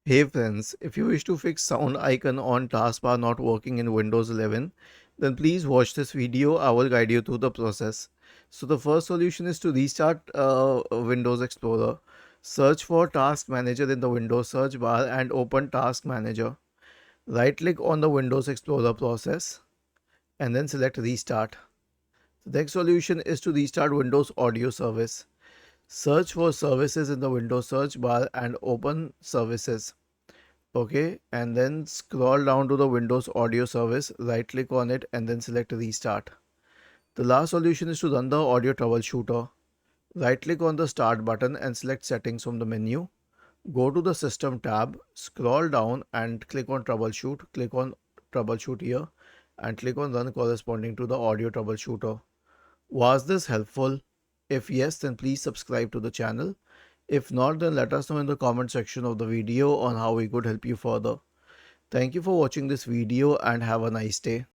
Hey friends, if you wish to fix sound icon on taskbar not working in Windows 11, then please watch this video. I will guide you through the process. So the first solution is to restart Windows Explorer. Search for Task Manager in the Windows search bar and open Task Manager. Right click on the Windows Explorer process and then select Restart. The next solution is to restart Windows Audio Service. Search for Services in the Windows search bar and open Services. Okay, and then scroll down to the Windows Audio Service, right click on it and then select Restart. The last solution is to run the audio troubleshooter. Right click on the Start button and select Settings from the menu. Go to the System tab, scroll down and click on Troubleshoot. Click on Troubleshoot here and click on Run corresponding to the audio troubleshooter. Was this helpful? If yes, then please subscribe to the channel. If not, then let us know in the comment section of the video on how we could help you further. Thank you for watching this video and have a nice day.